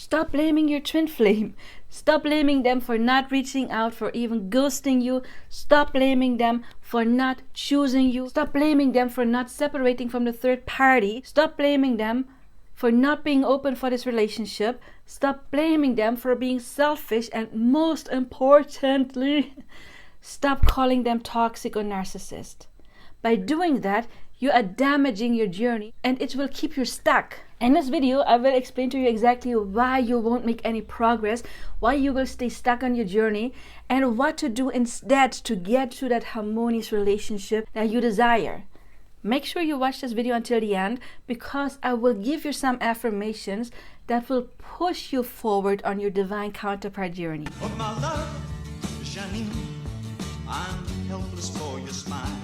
Stop blaming your twin flame. Stop blaming them for not reaching out, for even ghosting you. Stop blaming them for not choosing you. Stop blaming them for not separating from the third party. Stop blaming them for not being open for this relationship. Stop blaming them for being selfish, and most importantly, stop calling them toxic or narcissist. By doing that, you are damaging your journey and it will keep you stuck. In this video, I will explain to you exactly why you won't make any progress, why you will stay stuck on your journey, and what to do instead to get to that harmonious relationship that you desire. Make sure you watch this video until the end, because I will give you some affirmations that will push you forward on your divine counterpart journey. Oh, my love, Janine, I'm helpless for your smile.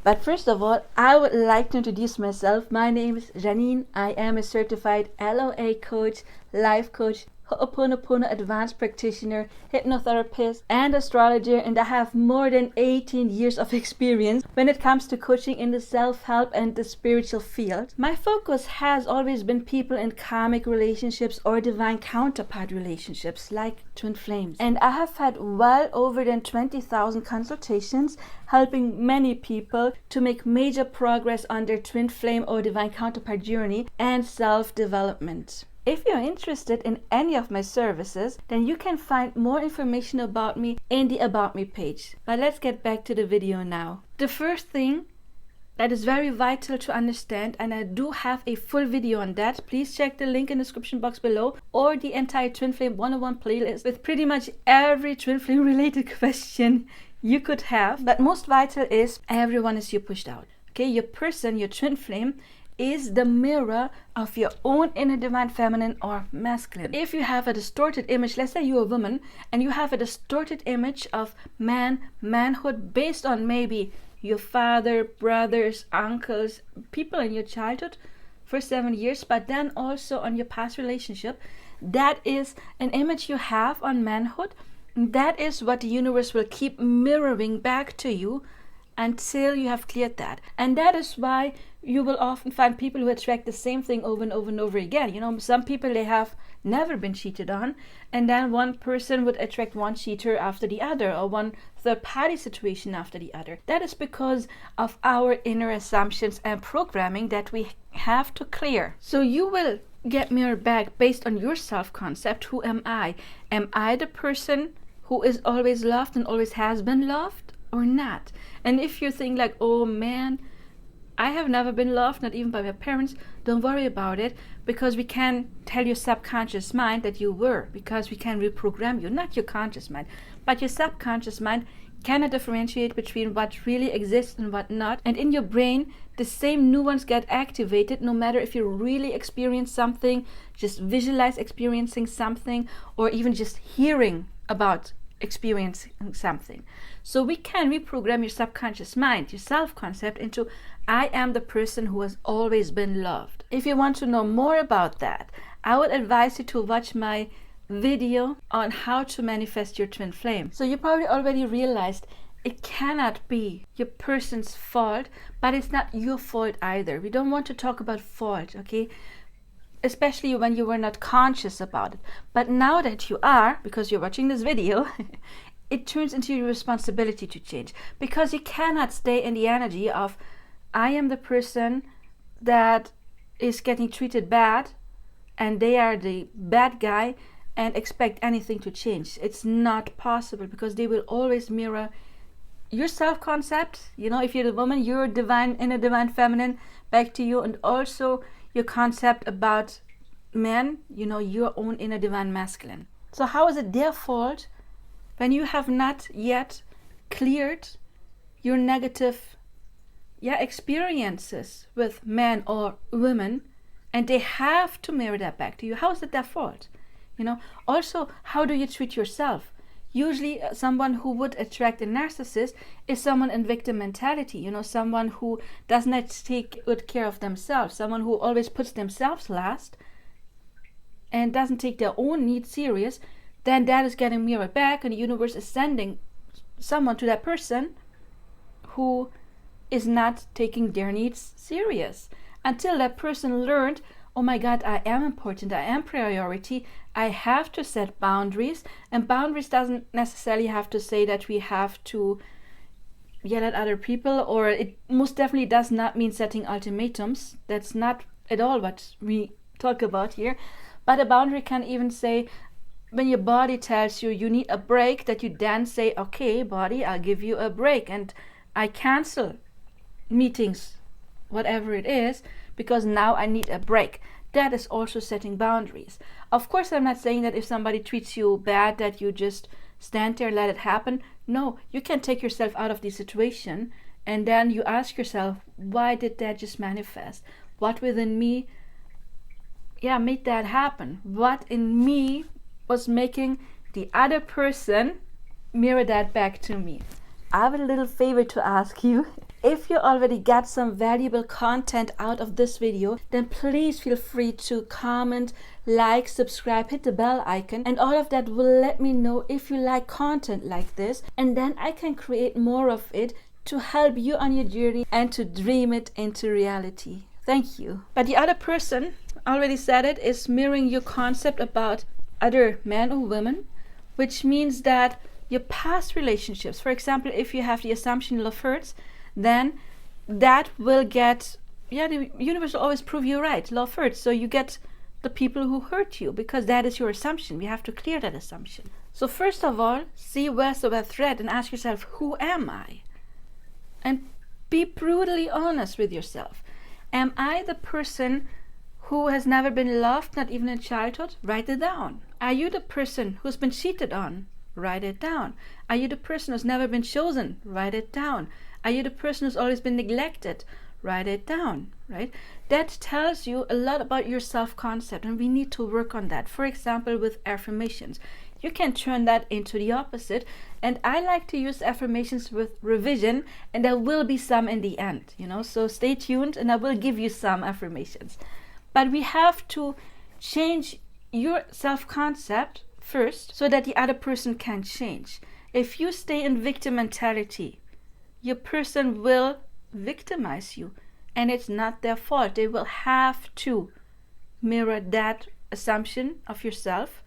But first of all, I would like to introduce myself. My name is Janine. I am a certified LOA coach, life coach, Ho'oponopono advanced practitioner, hypnotherapist, and astrologer, and I have more than 18 years of experience when it comes to coaching in the self-help and the spiritual field. My focus has always been people in karmic relationships or divine counterpart relationships like twin flames. And I have had well over than 20,000 consultations, helping many people to make major progress on their twin flame or divine counterpart journey and self-development. If you're interested in any of my services, then you can find more information about me in the About Me page. But let's get back to the video now. The first thing that is very vital to understand, and I do have a full video on that, please check the link in the description box below, or the entire Twin Flame 101 playlist with pretty much every twin flame related question you could have. But most vital is everyone is you pushed out. Okay, your person, your twin flame, is the mirror of your own inner divine feminine or masculine. If you have a distorted image, let's say you're a woman and you have a distorted image of manhood based on maybe your father, brothers, uncles, people in your childhood for 7 years, but then also on your past relationship, that is an image you have on manhood. That is what the universe will keep mirroring back to you until you have cleared that. And that is why you will often find people who attract the same thing over and over and over again. You know, some people, they have never been cheated on, and then one person would attract one cheater after the other, or one third party situation after the other. That is because of our inner assumptions and programming that we have to clear. So you will get mirrored back based on your self-concept. Who am I? Am I the person who is always loved and always has been loved, or not? And if you think like, oh man, I have never been loved, not even by my parents, don't worry about it, because we can tell your subconscious mind that you were, because we can reprogram you, not your conscious mind, but your subconscious mind cannot differentiate between what really exists and what not. And in your brain, the same nuance get activated no matter if you really experience something, just visualize experiencing something, or even just hearing about experiencing something. So we can reprogram your subconscious mind, your self-concept, into I am the person who has always been loved. If you want to know more about that, I would advise you to watch my video on how to manifest your twin flame. So you probably already realized it cannot be your person's fault, but it's not your fault either. We don't want to talk about fault, okay? Especially when you were not conscious about it. But now that you are, because you're watching this video, it turns into your responsibility to change, because you cannot stay in the energy of I am the person that is getting treated bad and they are the bad guy and expect anything to change. It's not possible, because they will always mirror your self-concept. You know, if you're the woman, your divine inner divine feminine back to you, and also your concept about men, you know, your own inner divine masculine. So how is it their fault when you have not yet cleared your negative experiences with men or women, and they have to mirror that back to you? How is it their fault? You know, also, how do you treat yourself? Usually someone who would attract a narcissist is someone in victim mentality, you know, someone who does not take good care of themselves, someone who always puts themselves last and doesn't take their own needs serious. Then that is getting mirrored back, and the universe is sending someone to that person who is not taking their needs serious, until that person learned, oh my God, I am important, I am priority, I have to set boundaries. And boundaries doesn't necessarily have to say that we have to yell at other people, or it most definitely does not mean setting ultimatums. That's not at all what we talk about here. But a boundary can even say, when your body tells you you need a break, that you then say, okay, body, I'll give you a break, and I cancel meetings, whatever it is, because now I need a break. That is also setting boundaries. Of course, I'm not saying that if somebody treats you bad that you just stand there, let it happen. No, you can take yourself out of the situation, and then you ask yourself, why did that just manifest? What within me made that happen? What in me was making the other person mirror that back to me? I have a little favor to ask you. If you already got some valuable content out of this video, then please feel free to comment, like, subscribe, hit the bell icon, and all of that will let me know if you like content like this, and then I can create more of it to help you on your journey and to dream it into reality. Thank you. But the other person, already said it, is mirroring your concept about other men or women, which means that your past relationships, for example, if you have the assumption love hurts, then that will get, the universe will always prove you right. Love hurts. So you get the people who hurt you because that is your assumption. We have to clear that assumption. So first of all, see where's the red thread and ask yourself, who am I? And be brutally honest with yourself. Am I the person who has never been loved, not even in childhood? Write it down. Are you the person who's been cheated on? Write it down. Are you the person who's never been chosen? Write it down. Are you the person who's always been neglected? Write it down, right? That tells you a lot about your self-concept, and we need to work on that. For example, with affirmations. You can turn that into the opposite, and I like to use affirmations with revision, and there will be some in the end, so stay tuned and I will give you some affirmations. But we have to change your self-concept first so that the other person can change. If you stay in victim mentality, your person will victimize you, and it's not their fault. They will have to mirror that assumption of yourself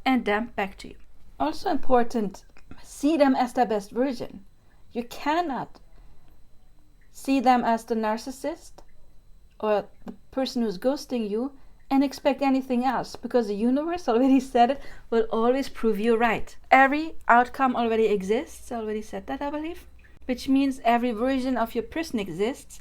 and then back to you. Also important, see them as their best version. You cannot see them as the narcissist or the person who's ghosting you and expect anything else, because the universe, already said it, will always prove you right. Every outcome already exists. I already said that, I believe. Which means every version of your person exists,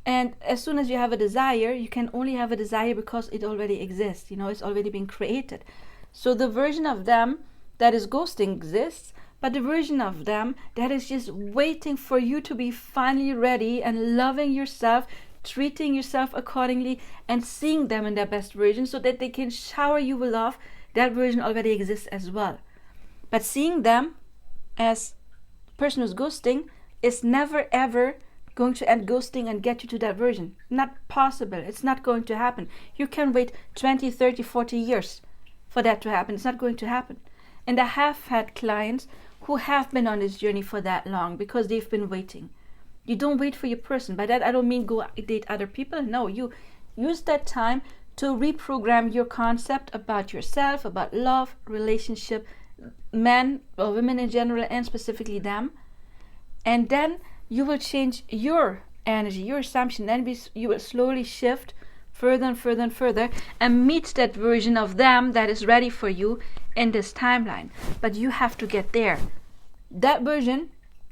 and as soon as you have a desire, you can only have a desire because it already exists. It's already been created. So the version of them that is ghosting exists, but the version of them that is just waiting for you to be finally ready and loving yourself, treating yourself accordingly, and seeing them in their best version so that they can shower you with love, that version already exists as well. But seeing them as the person who's ghosting is never ever going to end ghosting and get you to that version. Not possible. It's not going to happen. You can wait 20, 30, 40 years for that to happen. It's not going to happen. And I have had clients who have been on this journey for that long because they've been waiting. You don't wait for your person. By that I don't mean go date other people. No, you use that time to reprogram your concept about yourself, about love, relationship, men or women in general, and specifically them. And then you will change your energy, your assumption. Then you will slowly shift further and further and further and meet that version of them that is ready for you in this timeline. But you have to get there. That version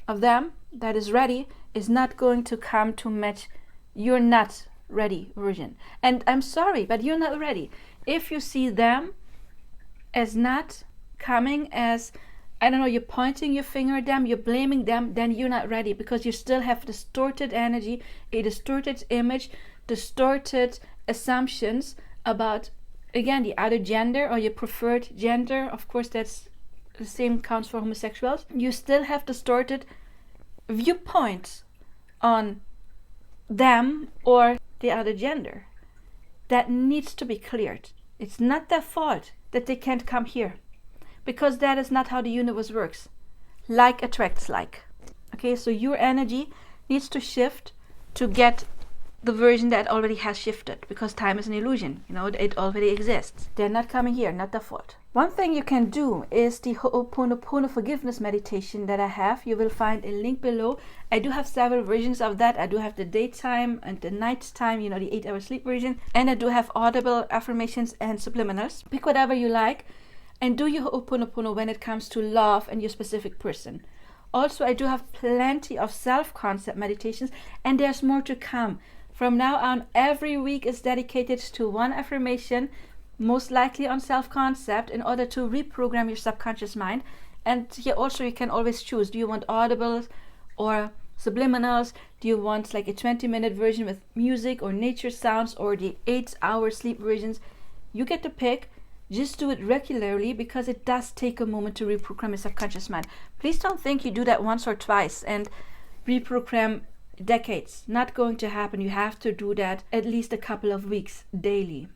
of them that is ready is not going to come to match your not ready version. And I'm sorry, but you're not ready. If you see them as not coming, as you're pointing your finger at them, you're blaming them, then you're not ready, because you still have distorted energy, a distorted image, distorted assumptions about, again, the other gender or your preferred gender. Of course, that's the same counts for homosexuals. You still have distorted viewpoints on them or the other gender. That needs to be cleared. It's not their fault that they can't come here, because that is not how the universe works. Like attracts like. Okay, so your energy needs to shift to get the version that already has shifted, because time is an illusion. It already exists. They're not coming here, not default. One thing you can do is the Ho'oponopono forgiveness meditation that I have. You will find a link below. I do have several versions of that. I do have the daytime and the nighttime, the 8-hour sleep version. And I do have audible affirmations and subliminals. Pick whatever you like and do your Ho'oponopono when it comes to love and your specific person. Also, I do have plenty of self-concept meditations, and there's more to come. From now on, every week is dedicated to one affirmation, most likely on self-concept, in order to reprogram your subconscious mind. And here also you can always choose. Do you want audibles or subliminals? Do you want like a 20-minute version with music or nature sounds, or the 8-hour sleep versions? You get to pick. Just do it regularly, because it does take a moment to reprogram your subconscious mind. Please don't think you do that once or twice and reprogram decades. Not going to happen. You have to do that at least a couple of weeks daily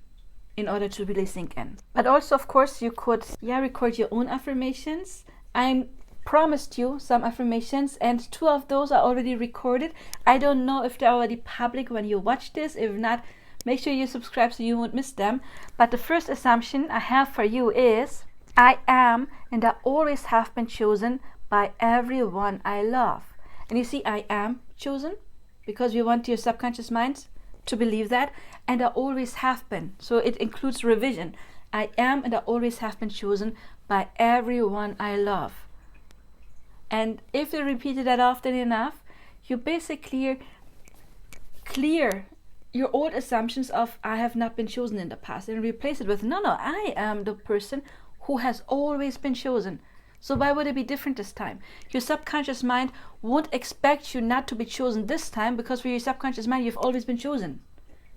in order to really sink in. But also, of course, you could record your own affirmations. I promised you some affirmations, and 2 of those are already recorded. I don't know if they're already public when you watch this. If not, make sure you subscribe so you won't miss them. But the first assumption I have for you is, I am and I always have been chosen by everyone I love. And you see, I am chosen, because we want your subconscious mind to believe that. And I always have been. So it includes revision. I am and I always have been chosen by everyone I love. And if you repeat that often enough, you basically clear your old assumptions of I have not been chosen in the past, and replace it with no, I am the person who has always been chosen. So why would it be different this time? Your subconscious mind won't expect you not to be chosen this time, because for your subconscious mind you've always been chosen.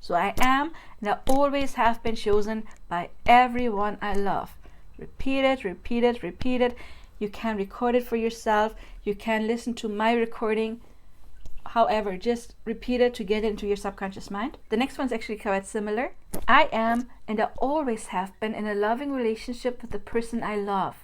So I am and I always have been chosen by everyone I love. Repeat it, repeat it, repeat it. You can record it for yourself. You can listen to my recording. However, just repeat it to get it into your subconscious mind. The next one's actually quite similar. I am and I always have been in a loving relationship with the person I love.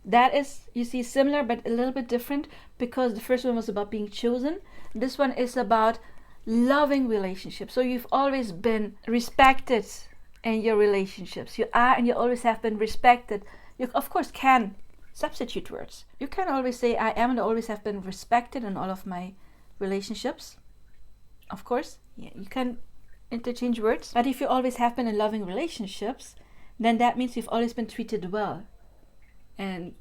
That is, you see, similar but a little bit different, because the first one was about being chosen. This one is about loving relationships. So you've always been respected in your relationships. You are and you always have been respected. You, of course, can substitute words. You can always say I am and I always have been respected in all of my relationships. Of course, you can interchange words. But if you always have been in loving relationships, then that means you've always been treated well. And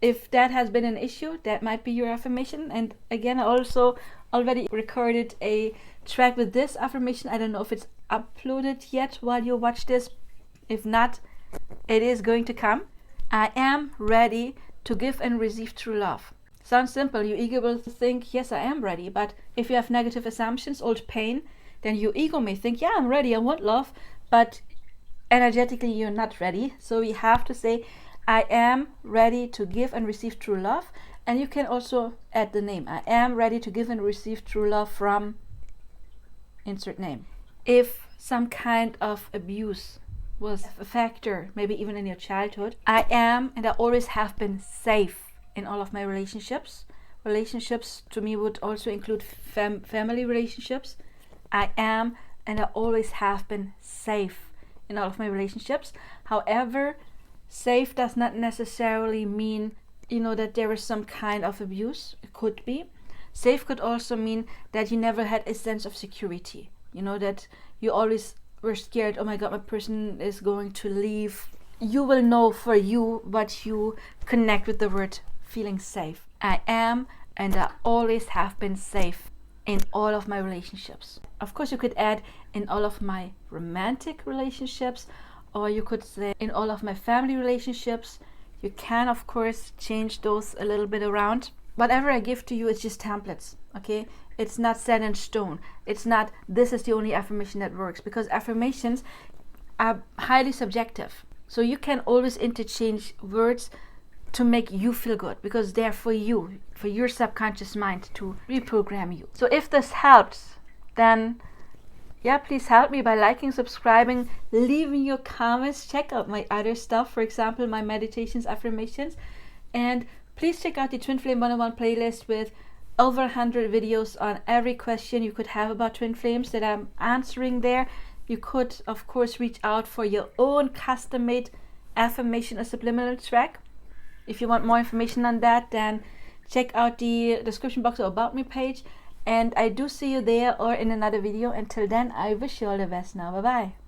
if that has been an issue, that might be your affirmation. And again, I also already recorded a track with this affirmation. I don't know if it's uploaded yet while you watch this. If not, it is going to come. I am ready to give and receive true love. Sounds simple. Your ego will think, yes, I am ready. But if you have negative assumptions, old pain, then your ego may think, yeah, I'm ready, I want love. But energetically, you're not ready. So we have to say, I am ready to give and receive true love. And you can also add the name. I am ready to give and receive true love from insert name. If some kind of abuse was a factor, maybe even in your childhood, I am and I always have been safe in all of my relationships. Relationships to me would also include family relationships. I am and I always have been safe in all of my relationships. However, safe does not necessarily mean, that there is some kind of abuse. It could be. Safe could also mean that you never had a sense of security. That you always were scared, oh my God, my person is going to leave. You will know for you what you connect with the word feeling safe. I am and I always have been safe in all of my relationships. Of course, you could add in all of my romantic relationships, or you could say in all of my family relationships. You can, of course, change those a little bit around. Whatever I give to you is just templates, okay? It's not set in stone. It's not, this is the only affirmation that works, because affirmations are highly subjective. So you can always interchange words to make you feel good, because they're for you, for your subconscious mind to reprogram you. So if this helps, then please help me by liking, subscribing, leaving your comments. Check out my other stuff, for example, my meditations, affirmations, and please check out the Twin Flame 101 playlist with over 100 videos on every question you could have about twin flames that I'm answering there. You could, of course, reach out for your own custom-made affirmation or subliminal track. If you want more information on that, then check out the description box or about me page. And I do see you there or in another video. Until then, I wish you all the best now. Bye bye.